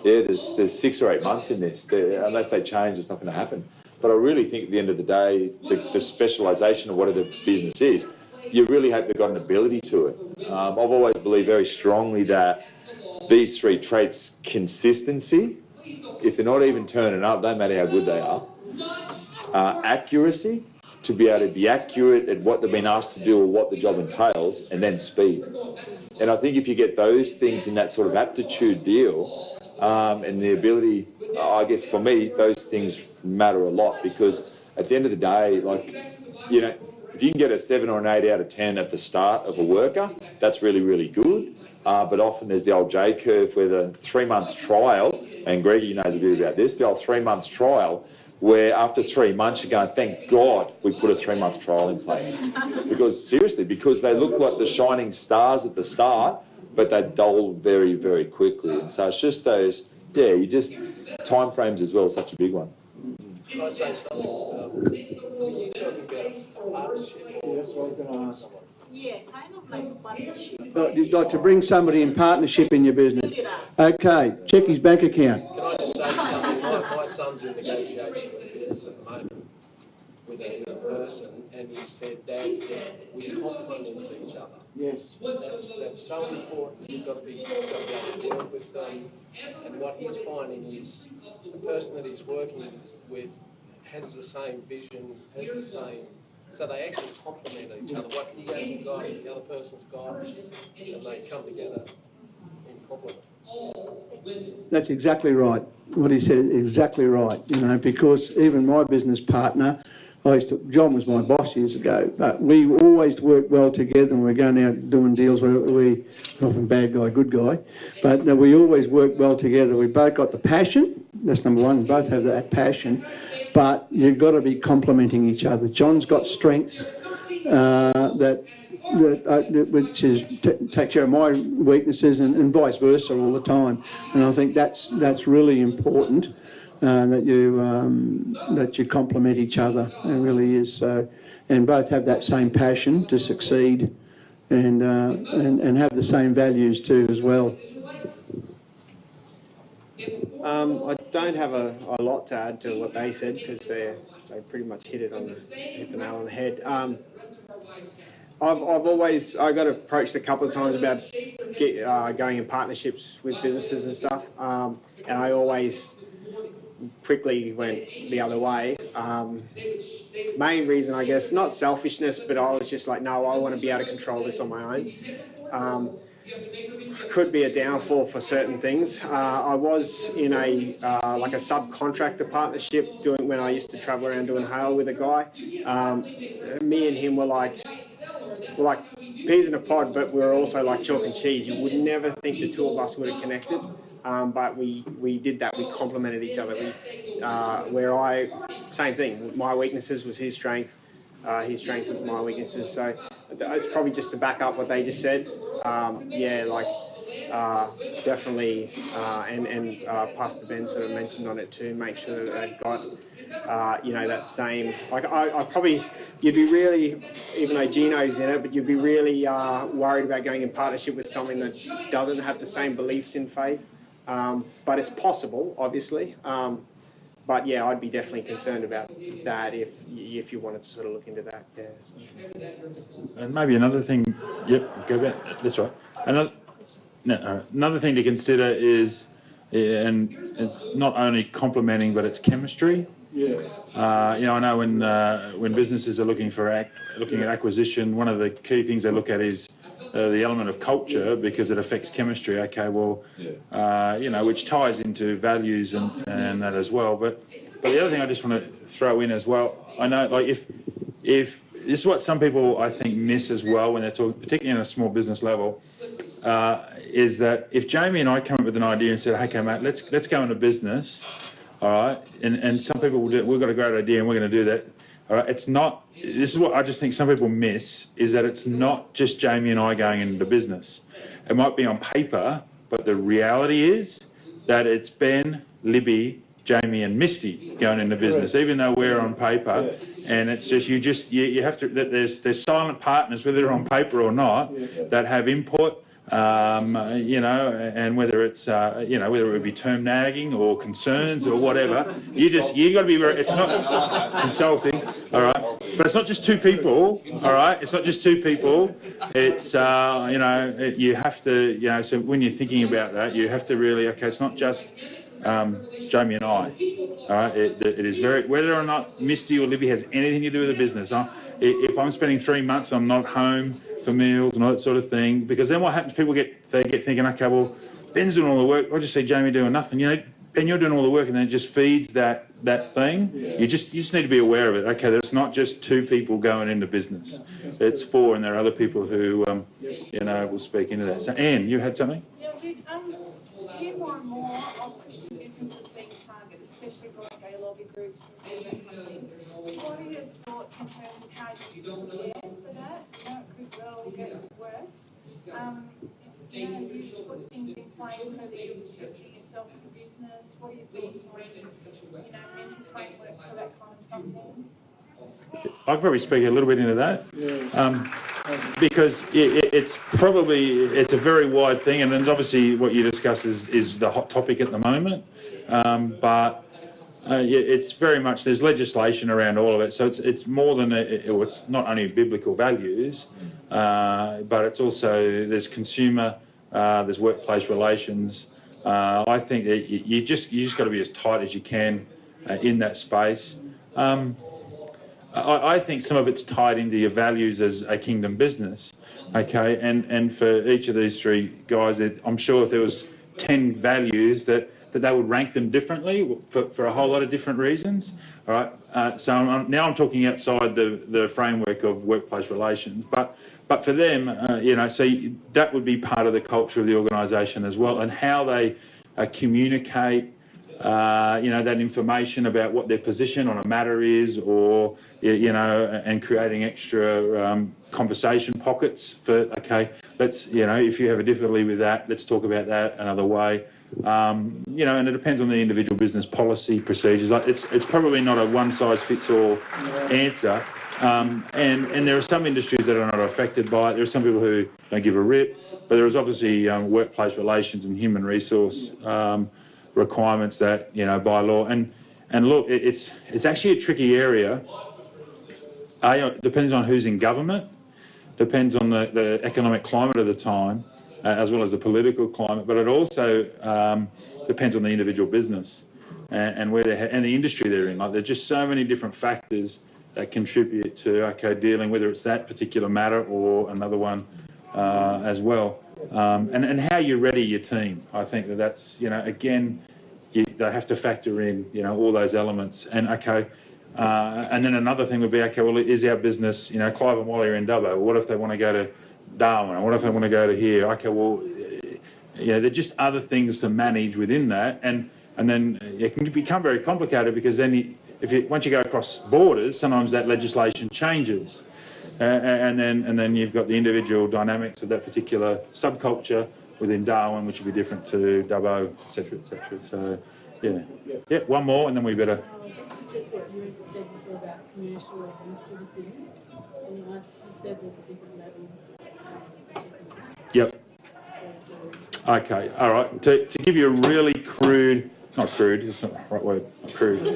yeah, there's 6 or 8 months in this, unless they change, it's not going to happen. But I really think at the end of the day, the specialisation of whatever the business is, you really hope they've got an ability to it. I've always believed very strongly that these 3 traits, consistency, if they're not even turning up, don't matter how good they are, accuracy, to be able to be accurate at what they've been asked to do or what the job entails, and then speed. And I think if you get those things in that sort of aptitude deal, and the ability, I guess for me, those things matter a lot, because at the end of the day, like, if you can get a 7 or an 8 out of 10 at the start of a worker, that's really, really good. But often there's the old J curve where the 3 months trial, and Greggy knows a bit about this, the old 3 months trial, where after 3 months you're going, thank God we put a 3 month trial in place. Because seriously, because they look like the shining stars at the start, but they dull very, very quickly. And so it's just those, time frames as well is such a big one. Can I say something? Are you talking about a partnership or that's what I was going to ask someone? Yeah, kind of like a partnership. You'd like to bring somebody in partnership in your business. Okay, check his bank account. Can I just say something? My son's in negotiation with business at the moment with a person, and he said, Dad, we complement each other. Yes. That's so important. You've got to be able to work with them. And what he's finding is the person that he's working with has the same vision, has the same. So they actually complement each other. What he hasn't got, the other person's got, and they come together in complement. That's exactly right. What he said is exactly right, because even my business partner, John was my boss years ago, but we always worked well together when we're going out doing deals where we, often bad guy, good guy, but we always worked well together. We both got the passion, that's number one, both have that passion, but you've got to be complementing each other. John's got strengths which is take care of my weaknesses and vice versa all the time, and I think that's really important. That you complement each other. It really is so, and both have that same passion to succeed, and have the same values too as well. I don't have a lot to add to what they said because they pretty much hit the nail on the head. I got approached a couple of times about going in partnerships with businesses and stuff, and I always quickly went the other way. Main reason, I guess, not selfishness, but I was just like, no, I want to be able to control this on my own. Could be a downfall for certain things. I was in a subcontractor partnership when I used to travel around doing hail with a guy. Me and him were like peas in a pod, but we were also like chalk and cheese. You would never think the two of us would have connected. But we did that. We complemented each other. Same thing. My weaknesses was his strength. His strength was my weaknesses. So it's probably just to back up what they just said. Definitely. And Pastor Ben sort of mentioned on it too. Make sure that they've got that same. You'd be really, even though Gino's in it, but you'd be really worried about going in partnership with someone that doesn't have the same beliefs in faith. But it's possible, obviously. But yeah, I'd be definitely concerned about that if you wanted to sort of look into that. Yeah. So. And maybe another thing. Yep, go back. That's right. Another thing to consider is, and it's not only complementing, but it's chemistry. Yeah. I know when businesses are looking at acquisition, one of the key things they look at is the element of culture because it affects chemistry. Okay, well, which ties into values and that as well. But the other thing I just want to throw in as well, I know like if this is what some people I think miss as well when they're talking, particularly on a small business level, is that if Jamie and I come up with an idea and said, okay, mate, let's go into business. All right, and some people will do. We've got a great idea, and we're going to do that. All right, it's not. This is what I just think some people miss is that it's not just Jamie and I going into business. It might be on paper, but the reality is that it's Ben, Libby, Jamie, and Misty going into business. Even though we're on paper, and it's just you have to. There's silent partners, whether they're on paper or not, that have input. And whether it's, whether it be term nagging or concerns or whatever, you got to be very, it's not consulting, all right, but it's not just two people, all right, it's not just two people, it's, you have to, so when you're thinking about that, you have to really, okay, it's not just Jamie and I, all right, it is very, whether or not Misty or Libby has anything to do with the business, if I'm spending 3 months, I'm not home for meals and all that sort of thing, because then what happens, they get thinking, okay, well, Ben's doing all the work, I just see Jamie doing nothing, Ben, you're doing all the work, and then it just feeds that that thing, you just need to be aware of it. Okay, there's not just two people going into business; it's four, and there are other people who will speak into that. So, Anne, you had something? Yeah, hear more and more of Christian businesses being targeted, especially by gay lobby groups and that kind of thing. What are your thoughts in terms of how you prepare for that? It could well get worse. You put things in place so that you're protecting yourself in the business. What are your thoughts on, mental framework for that kind of something? I could probably speak a little bit into that, because it's a very wide thing, and it's obviously what you discuss is the hot topic at the moment. But it's very much, there's legislation around all of it, so it's more than it's not only biblical values, but it's also there's consumer, there's workplace relations. I think that you just got to be as tight as you can in that space. I think some of it's tied into your values as a kingdom business, okay? And for each of these three guys, I'm sure if there was 10 values that they would rank them differently for a whole lot of different reasons, all right? So I'm talking outside the framework of workplace relations, but for them, so that would be part of the culture of the organisation as well, and how they communicate that information about what their position on a matter is, or, and creating extra conversation pockets for, okay, let's, if you have a difficulty with that, let's talk about that another way. And it depends on the individual business policy procedures. Like it's probably not a one-size-fits-all answer. And there are some industries that are not affected by it. There are some people who don't give a rip, but there is obviously workplace relations and human resource requirements that, by law. And look, it's actually a tricky area. It depends on who's in government, depends on the economic climate of the time, as well as the political climate, but it also depends on the individual business and where and the industry they're in. Like, there's just so many different factors that contribute to, dealing, whether it's that particular matter or another one as well. And how you ready your team. I think that's, again, they have to factor in, all those elements. And, and then another thing would be, well, is our business, Clive and Wally are in Dubbo. What if they want to go to Darwin? Or what if they want to go to here? Well, there are just other things to manage within that. And then it can become very complicated, because then once you go across borders, sometimes that legislation changes. And then you've got the individual dynamics of that particular subculture within Darwin, which will be different to Dubbo, et cetera, et cetera. So, yeah, one more, and then we better. This was just what you had said before about commercial or industry decision, and you said there's a different level. Yep. Okay, all right. To give you a really crude, not crude, it's not the right word, not crude.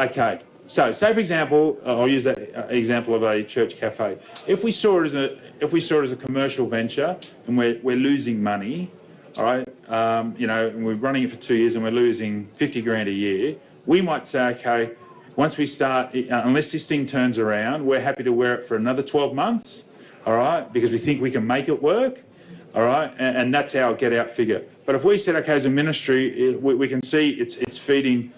Okay. So, say for example, I'll use that example of a church cafe. If we saw it as a commercial venture and we're losing money, all right, and we're running it for 2 years and we're losing 50 grand a year, we might say, once we start, unless this thing turns around, we're happy to wear it for another 12 months, all right, because we think we can make it work, all right, and that's our get out figure. But if we said, as a ministry, we can see it's feeding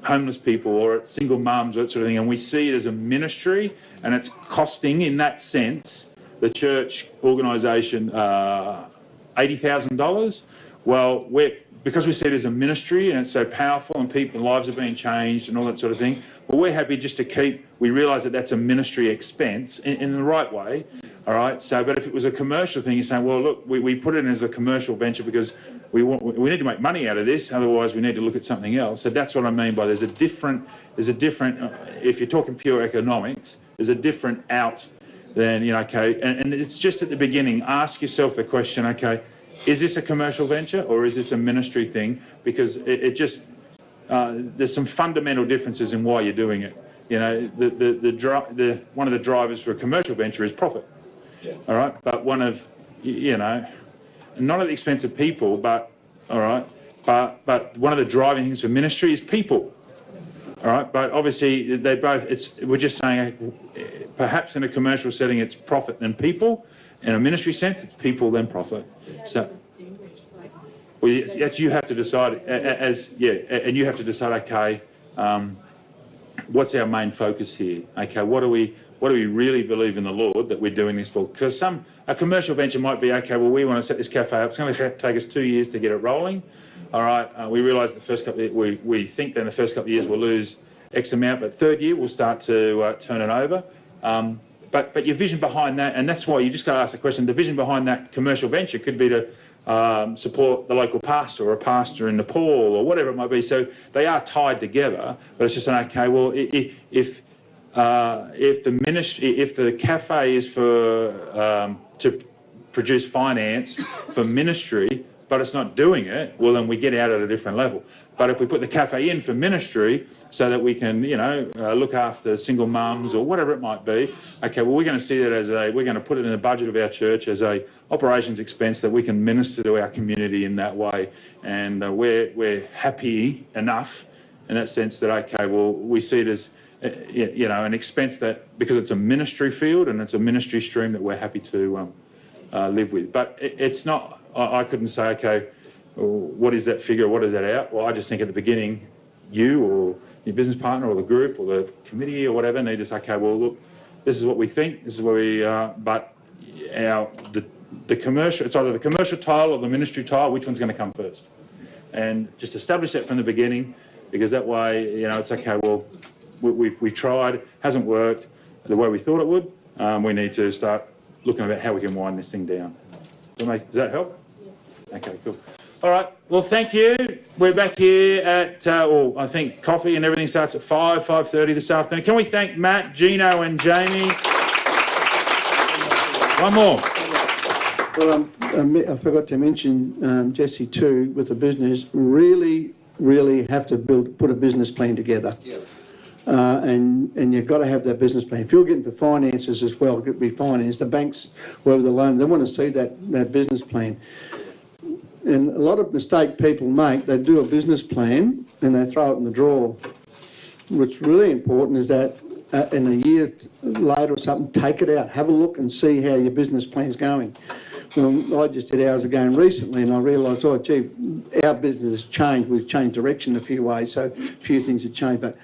homeless people, or it's single mums, or that sort of thing, and we see it as a ministry, and it's costing, in that sense, the church organisation $80,000. Well, because we see it as a ministry and it's so powerful and people's lives are being changed and all that sort of thing, well, we're happy just to we realise that that's a ministry expense in the right way, all right? So, but if it was a commercial thing, you're saying, well, look, we put it in as a commercial venture because we need to make money out of this, otherwise we need to look at something else. So that's what I mean by there's a different, if you're talking pure economics, there's a different out than, and it's just at the beginning, ask yourself the question, is this a commercial venture or is this a ministry thing? Because there's some fundamental differences in why you're doing it. One of the drivers for a commercial venture is profit. Yeah. All right, but one of, not at the expense of people, but all right, but one of the driving things for ministry is people. All right, but obviously we're just saying perhaps in a commercial setting it's profit then people. In a ministry sense, it's people then profit. Yeah, so distinguish, Well, yes, you have to decide and you have to decide. Okay, what's our main focus here? Okay, what do we really believe in the Lord that we're doing this for? Because a commercial venture might be, okay, well, we want to set this cafe up. It's going to take us 2 years to get it rolling. All right, we realise the first couple of years, we think that in the first couple of years we'll lose X amount, but third year we'll start to turn it over. But your vision behind that, and that's why you just got to ask the question, the vision behind that commercial venture could be to support the local pastor or a pastor in Nepal or whatever it might be. So they are tied together, but it's just an okay, well, if the cafe is for to produce finance for ministry, but it's not doing it, well, then we get out at a different level. But if we put the cafe in for ministry so that we can, look after single mums or whatever it might be, okay, well, we're going to see that we're going to put it in the budget of our church as a operations expense that we can minister to our community in that way. And we're happy enough in that sense that, okay, well, we see it as, an expense that, because it's a ministry field and it's a ministry stream that we're happy to live with. But it's not, I couldn't say, okay, what is that figure, what is that out? Well, I just think at the beginning, you or your business partner or the group or the committee or whatever need to say, okay, well, look, this is what we think, this is where we are, but the commercial, it's either the commercial tile or the ministry tile, which one's going to come first? And just establish that from the beginning, because that way, it's okay, well, we've tried, hasn't worked the way we thought it would. We need to start looking about how we can wind this thing down. Does that help? Yeah. Okay, cool. All right, well, thank you. We're back here at, I think coffee and everything starts at 5:30 this afternoon. Can we thank Matt, Gino and Jamie? One more. Well, I forgot to mention Jesse too, with the business, really have to put a business plan together. Yeah. And you've got to have that business plan. If you're getting for finances as well, it could be finance, the banks, whoever the loan, they want to see that business plan. And a lot of mistake people make, they do a business plan and they throw it in the drawer. What's really important is that in a year later or something, take it out, have a look and see how your business plan's going. Well, I just did ours again recently and I realised, oh gee, our business has changed. We've changed direction in a few ways, so a few things have changed. But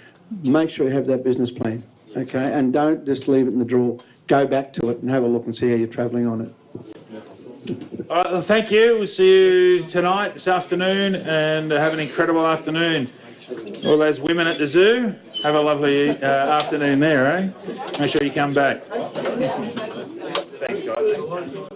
make sure you have that business plan, okay? And don't just leave it in the drawer. Go back to it and have a look and see how you're travelling on it. All right, well, thank you. We'll see you tonight, this afternoon, and have an incredible afternoon. All those women at the zoo, have a lovely afternoon there, eh? Make sure you come back. Thanks, guys.